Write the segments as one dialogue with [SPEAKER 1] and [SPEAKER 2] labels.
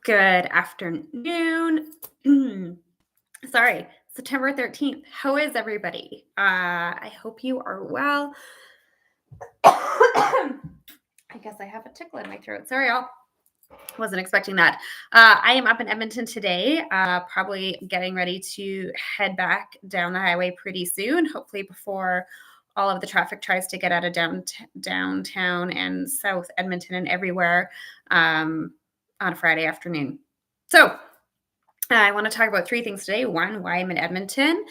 [SPEAKER 1] Good afternoon. Sorry, September 13th. How is everybody? I hope you are well. I guess I have a tickle in my throat. Sorry, y'all. Wasn't expecting that. I am up in Edmonton today, probably getting ready to head back down the highway pretty soon, hopefully before all of the traffic tries to get out of downtown and South Edmonton and everywhere on a Friday afternoon. So I want to talk about three things today. One, why I'm in Edmonton.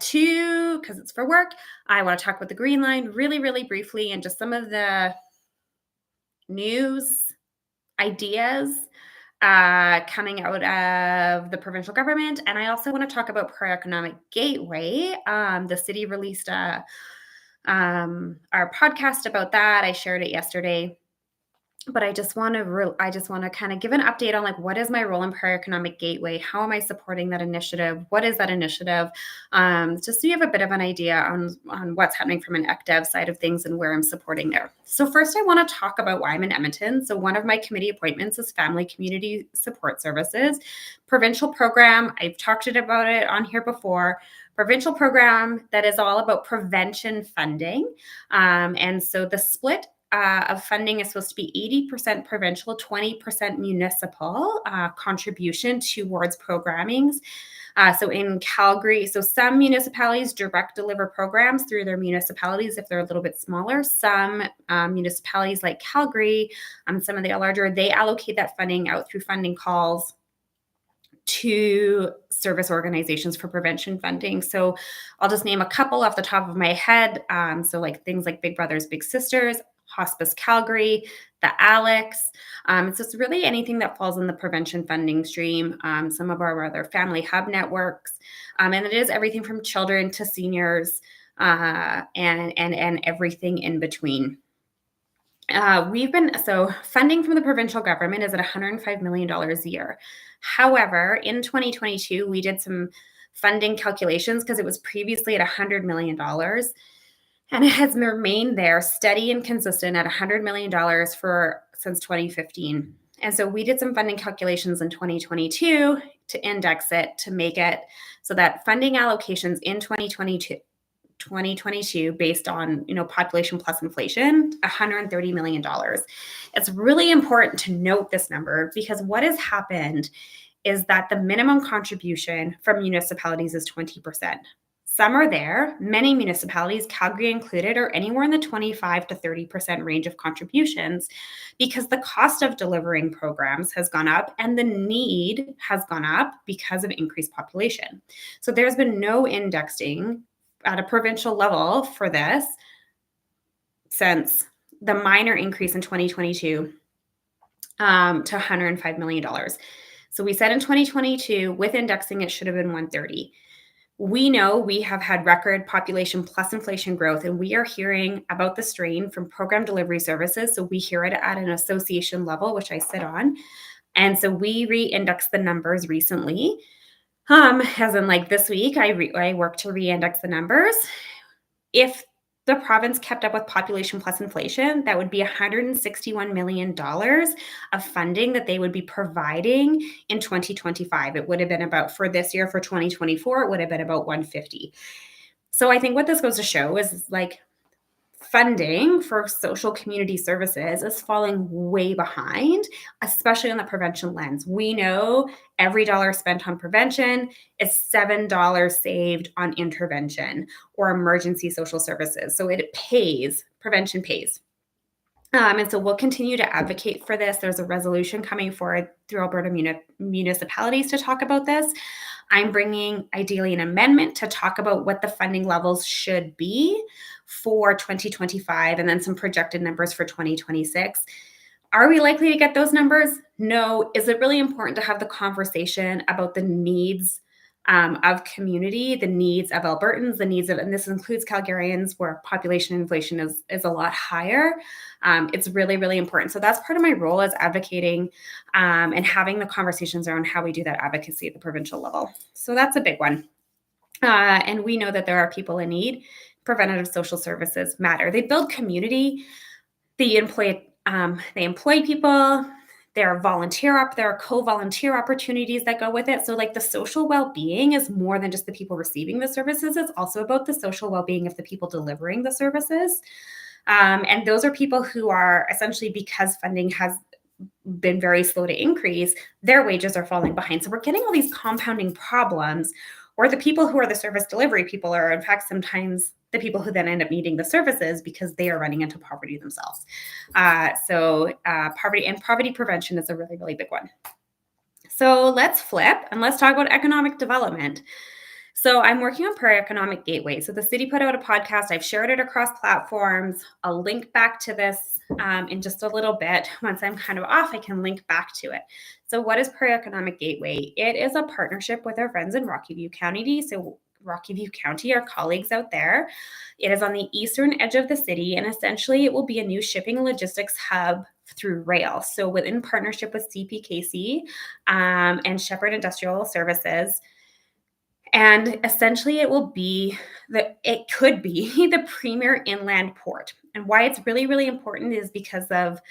[SPEAKER 1] Two, because it's for work. I want to talk about the Green Line really, really briefly and just some of the news ideas coming out of the provincial government. And I also want to talk about Prairie Economic Gateway. The city released our podcast about that. I shared it yesterday. But I just want to kind of give an update on like what is my role in Prairie Economic Gateway? How am I supporting that initiative? What is that initiative? Just so you have a bit of an idea on what's happening from an ECDEV side of things and where I'm supporting there. So first, I want to talk about why I'm in Edmonton. So one of my committee appointments is Family Community Support Services, provincial program. I've talked about it on here before. Provincial program that is all about prevention funding, and so the split of funding is supposed to be 80% provincial, 20% municipal contribution towards programmings. So in Calgary, so some municipalities direct deliver programs through their municipalities if they're a little bit smaller. Some municipalities like Calgary, some of the larger, they allocate that funding out through funding calls to service organizations for prevention funding. So I'll just name a couple off the top of my head. So like things like Big Brothers Big Sisters, Hospice Calgary, the Alex. So it's really anything that falls in the prevention funding stream. Some of our other family hub networks. And it is everything from children to seniors and everything in between. Funding from the provincial government is at $105 million a year. However, in 2022, we did some funding calculations because it was previously at $100 million. And it has remained there steady and consistent at $100 million since 2015. And so we did some funding calculations in 2022 to index it, to make it so that funding allocations in 2022 based on population plus inflation, $130 million. It's really important to note this number because what has happened is that the minimum contribution from municipalities is 20%. Some are there. Many municipalities, Calgary included, are anywhere in the 25 to 30% range of contributions because the cost of delivering programs has gone up and the need has gone up because of increased population. So there's been no indexing at a provincial level for this since the minor increase in 2022 to $105 million. So we said in 2022, with indexing, it should have been 130. We know we have had record population plus inflation growth, and we are hearing about the strain from program delivery services. So we hear it at an association level, which I sit on. And so we re-indexed the numbers recently. As in like this week, I worked to re-index the numbers. If the province kept up with population plus inflation, that would be $161 million of funding that they would be providing in 2025. It would have been about, for this year, for 2024, it would have been about 150. So I think what this goes to show is like funding for social community services is falling way behind, especially on the prevention lens. We know every dollar spent on prevention is $7 saved on intervention or emergency social services. So it pays, prevention pays. And so we'll continue to advocate for this. There's a resolution coming forward through Alberta municipalities to talk about this. I'm bringing ideally an amendment to talk about what the funding levels should be for 2025 and then some projected numbers for 2026. Are we likely to get those numbers? No. Is it really important to have the conversation about the needs of community, the needs of Albertans, the needs of, and this includes Calgarians where population inflation is a lot higher. It's really, really important. So that's part of my role as advocating and having the conversations around how we do that advocacy at the provincial level. So that's a big one. And we know that there are people in need. Preventative social services matter. They build community. They employ people. There are co-volunteer opportunities that go with it. So like the social well-being is more than just the people receiving the services. It's also about the social well-being of the people delivering the services. And those are people who are essentially, because funding has been very slow to increase, their wages are falling behind. So we're getting all these compounding problems, or the people who are the service delivery people are in fact sometimes the people who then end up needing the services because they are running into poverty themselves. Poverty prevention is a really, really big one. So let's flip and let's talk about economic development. So I'm working on Prairie Economic Gateway. So the city put out a podcast. I've shared it across platforms. I'll link back to this in just a little bit. Once I'm kind of off, I can link back to it. So what is Prairie Economic Gateway? It is a partnership with our friends in Rocky View County. So Rocky View County, our colleagues out there. It is on the eastern edge of the city, and essentially it will be a new shipping and logistics hub through rail. So within partnership with CPKC and Shepherd Industrial Services. And essentially it could be the premier inland port. And why it's really, really important is because of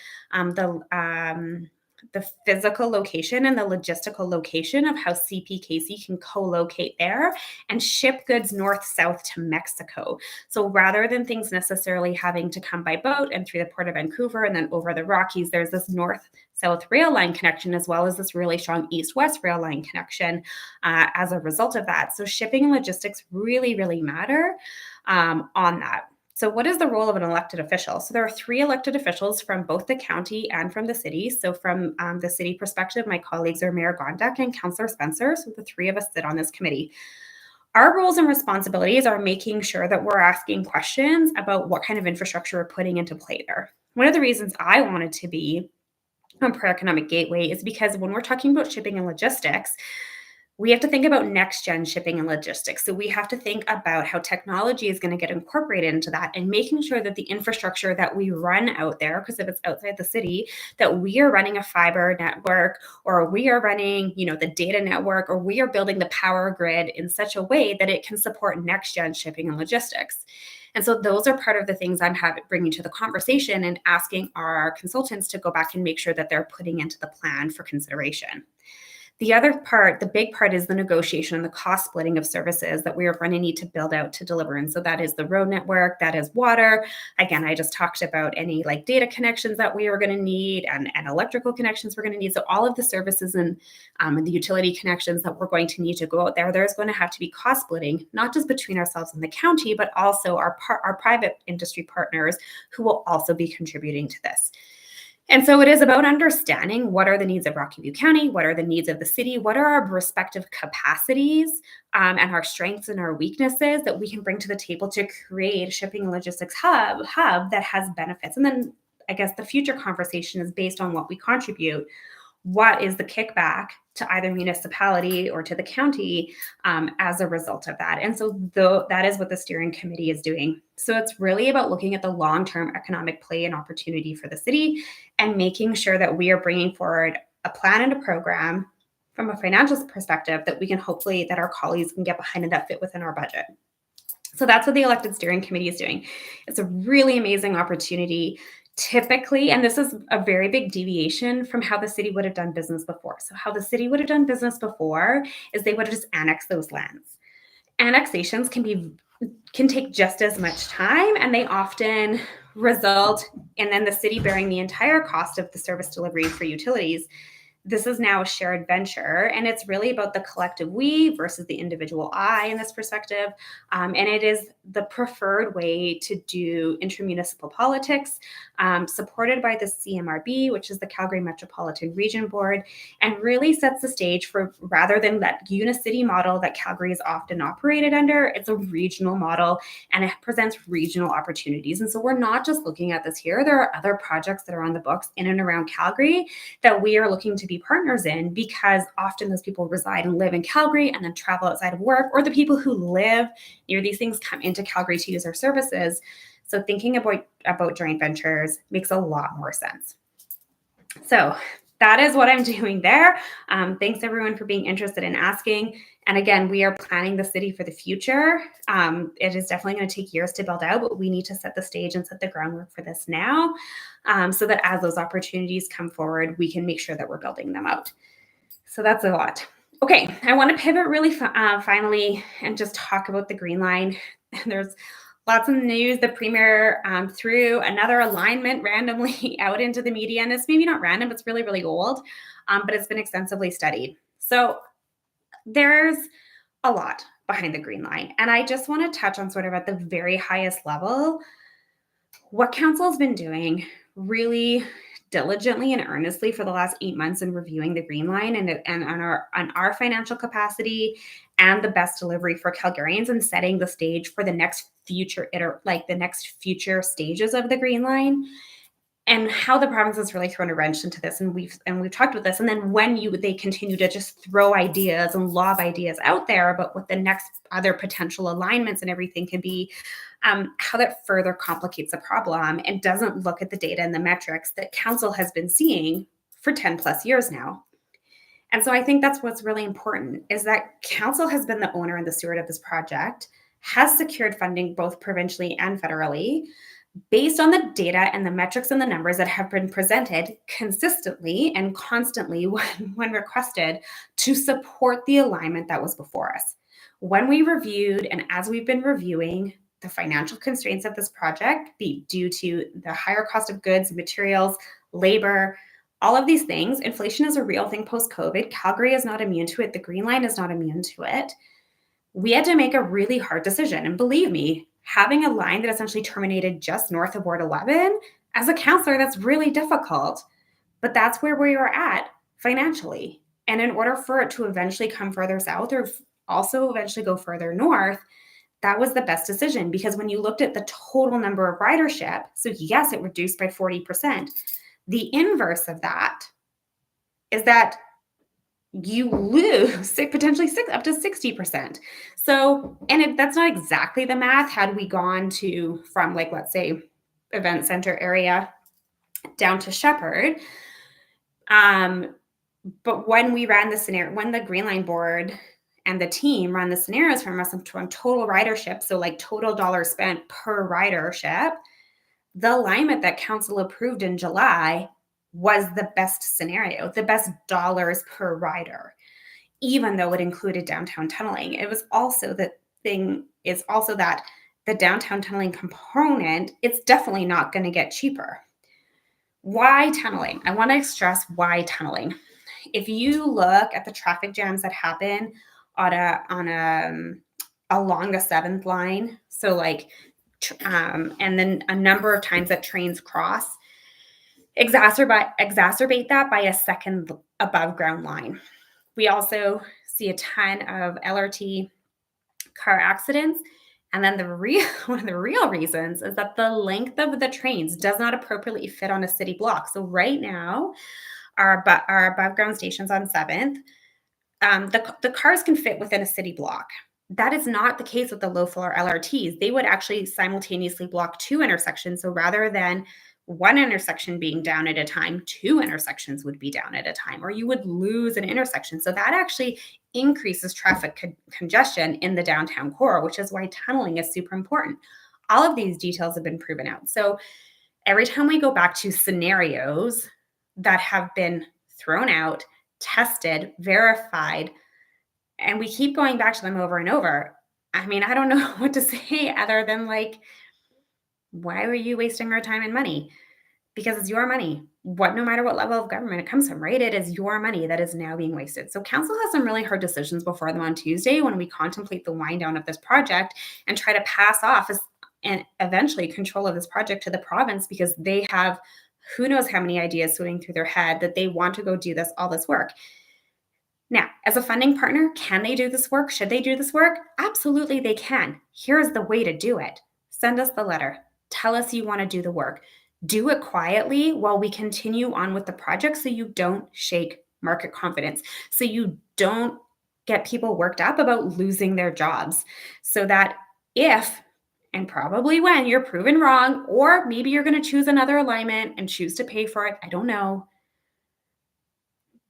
[SPEAKER 1] the physical location and the logistical location of how CPKC can co-locate there and ship goods north-south to Mexico. So rather than things necessarily having to come by boat and through the Port of Vancouver and then over the Rockies, there's this north-south rail line connection, as well as this really strong east-west rail line connection as a result of that. So shipping and logistics really, really matter on that. So what is the role of an elected official? So there are 3 elected officials from both the county and from the city. So from the city perspective, my colleagues are Mayor Gondek and Councillor Spencer. So the 3 of us sit on this committee. Our roles and responsibilities are making sure that we're asking questions about what kind of infrastructure we're putting into play there. One of the reasons I wanted to be on Prairie Economic Gateway is because when we're talking about shipping and logistics, we have to think about next-gen shipping and logistics. So we have to think about how technology is going to get incorporated into that and making sure that the infrastructure that we run out there, because if it's outside the city, that we are running a fiber network, or we are running, the data network, or we are building the power grid in such a way that it can support next-gen shipping and logistics. And so those are part of the things I'm bringing to the conversation and asking our consultants to go back and make sure that they're putting into the plan for consideration. The other part, the big part, is the negotiation and the cost splitting of services that we are going to need to build out to deliver. And so that is the road network, that is water. Again, I just talked about any data connections that we are going to need and electrical connections we're going to need. So all of the services and the utility connections that we're going to need to go out there, there's going to have to be cost splitting, not just between ourselves and the county, but also our private industry partners who will also be contributing to this. And so it is about understanding what are the needs of Rocky View County, what are the needs of the city, what are our respective capacities and our strengths and our weaknesses that we can bring to the table to create a shipping and logistics hub that has benefits. And then I guess the future conversation is based on what we contribute. What is the kickback to either municipality or to the county as a result of that? And so that is what the steering committee is doing. So it's really about looking at the long-term economic play and opportunity for the city and making sure that we are bringing forward a plan and a program from a financial perspective that we can hopefully, that our colleagues can get behind and that fit within our budget. So that's what the elected steering committee is doing. It's a really amazing opportunity. Typically, and this is a very big deviation from how the city would have done business before. So how the city would have done business before is they would have just annexed those lands. Annexations can take just as much time, and they often result in then the city bearing the entire cost of the service delivery for utilities. This is now a shared venture, and it's really about the collective we versus the individual I in this perspective. And it is the preferred way to do intermunicipal politics, supported by the CMRB, which is the Calgary Metropolitan Region Board, and really sets the stage for, rather than that unicity model that Calgary is often operated under, it's a regional model, and it presents regional opportunities. And so we're not just looking at this here. There are other projects that are on the books in and around Calgary that we are looking to be partners in, because often those people reside and live in Calgary and then travel outside of work, or the people who live near these things come into Calgary to use our services. So thinking about joint ventures makes a lot more sense. So that is what I'm doing there. Thanks everyone for being interested in asking. And again, we are planning the city for the future. It is definitely going to take years to build out, but we need to set the stage and set the groundwork for this now, so that as those opportunities come forward, we can make sure that we're building them out. So that's a lot. Okay, I want to pivot really finally and just talk about the Green Line. There's lots of news. The premier threw another alignment randomly out into the media, and it's maybe not random, it's really, really old, but it's been extensively studied. So there's a lot behind the Green Line, and I just want to touch on sort of at the very highest level what council's been doing really diligently and earnestly for the last 8 months in reviewing the Green Line and on our financial capacity and the best delivery for Calgarians and setting the stage for the next future stages of the Green Line, and how the province has really thrown a wrench into this. And we've talked about this. And then when they continue to just throw ideas and lob ideas out there about what the next other potential alignments and everything can be, how that further complicates the problem and doesn't look at the data and the metrics that council has been seeing for 10 plus years now. And so I think that's what's really important, is that council has been the owner and the steward of this project, has secured funding both provincially and federally, based on the data and the metrics and the numbers that have been presented consistently and constantly when requested to support the alignment that was before us. When we reviewed, and as we've been reviewing, the financial constraints of this project, be due to the higher cost of goods, materials, labor, all of these things. Inflation is a real thing post-COVID. Calgary is not immune to it. The Green Line is not immune to it. We had to make a really hard decision. And believe me, having a line that essentially terminated just north of Ward 11, as a councillor, that's really difficult. But that's where we were at financially. And in order for it to eventually come further south or also eventually go further north, that was the best decision, because when you looked at the total number of ridership, so yes, it reduced by 40%. The inverse of that is that you lose potentially up to 60%. So, and that's not exactly the math. Had we gone from like, let's say, event center area down to Shepherd, but when we ran the scenario, when the Green Line board and the team ran the scenarios from us on total ridership, so like total dollars spent per ridership, the alignment that council approved in July was the best scenario, the best dollars per rider, even though it included downtown tunneling. It was also that the downtown tunneling component, it's definitely not going to get cheaper. Why tunneling? I want to stress why tunneling. If you look at the traffic jams that happen along the 7th line, so like, and then a number of times that trains cross, exacerbate that by a second above ground line. We also see a ton of LRT car accidents. And then one of the real reasons is that the length of the trains does not appropriately fit on a city block. So right now, our above ground stations on 7th, the cars can fit within a city block. That is not the case with the low floor LRTs. They would actually simultaneously block 2 intersections. So rather than one intersection being down at a time, 2 intersections would be down at a time, or you would lose an intersection. So that actually increases traffic congestion in the downtown core, which is why tunneling is super important. All of these details have been proven out. So every time we go back to scenarios that have been thrown out, tested, verified, and we keep going back to them over and over, I mean, I don't know what to say other than like, why are you wasting our time and money? Because it's your money. No matter what level of government it comes from, right? It is your money that is now being wasted. So council has some really hard decisions before them on Tuesday when we contemplate the wind down of this project and try to pass off and eventually control of this project to the province, because they have who knows how many ideas swimming through their head that they want to go do all this work. Now, as a funding partner, can they do this work? Should they do this work? Absolutely, they can. Here's the way to do it. Send us the letter. Tell us you want to do the work. Do it quietly while we continue on with the project, so you don't shake market confidence, so you don't get people worked up about losing their jobs, so that if and probably when you're proven wrong, or maybe you're going to choose another alignment and choose to pay for it, I don't know,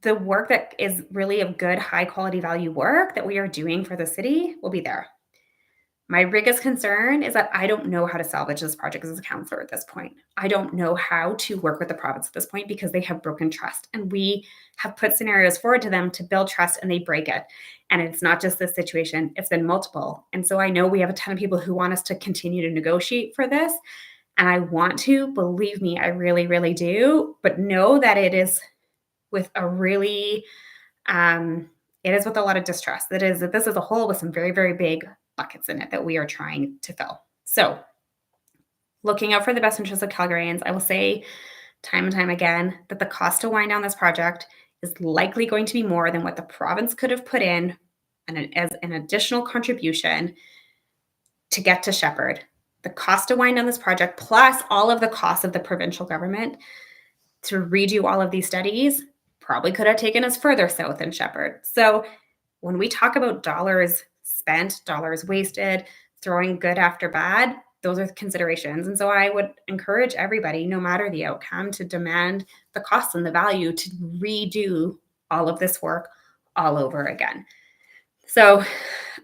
[SPEAKER 1] the work that is really of good, high quality value work that we are doing for the city will be there. My biggest concern is that I don't know how to salvage this project as a counselor at this point. I don't know how to work with the province at this point because they have broken trust. And we have put scenarios forward to them to build trust and they break it. And it's not just this situation, it's been multiple. And so I know we have a ton of people who want us to continue to negotiate for this. And I want to, believe me, I really, really do. But know that it is with a really it is with a lot of distrust. That is that this is a hole with some very, very big buckets in it that we are trying to fill. So, looking out for the best interests of Calgarians, I will say time and time again that the cost to wind down this project is likely going to be more than what the province could have put in as an additional contribution to get to Shepherd. The cost to wind down this project, plus all of the costs of the provincial government to redo all of these studies, probably could have taken us further south in Shepherd. So when we talk about dollars spent, dollars wasted, throwing good after bad, those are the considerations. And so I would encourage everybody, no matter the outcome, to demand the costs and the value to redo all of this work all over again. So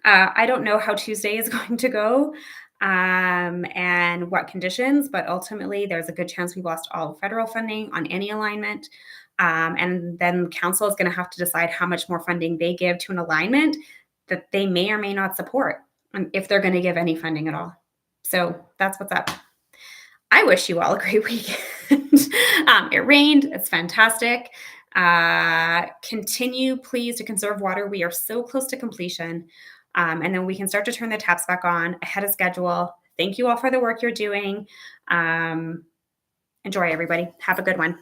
[SPEAKER 1] I don't know how Tuesday is going to go and what conditions, but ultimately there's a good chance we lost all federal funding on any alignment. And then council is going to have to decide how much more funding they give to an alignment that they may or may not support, and if they're going to give any funding at all. So that's what's up. I wish you all a great weekend. It rained. It's fantastic. Continue, please, to conserve water. We are so close to completion. And then we can start to turn the taps back on ahead of schedule. Thank you all for the work you're doing. Enjoy, everybody. Have a good one.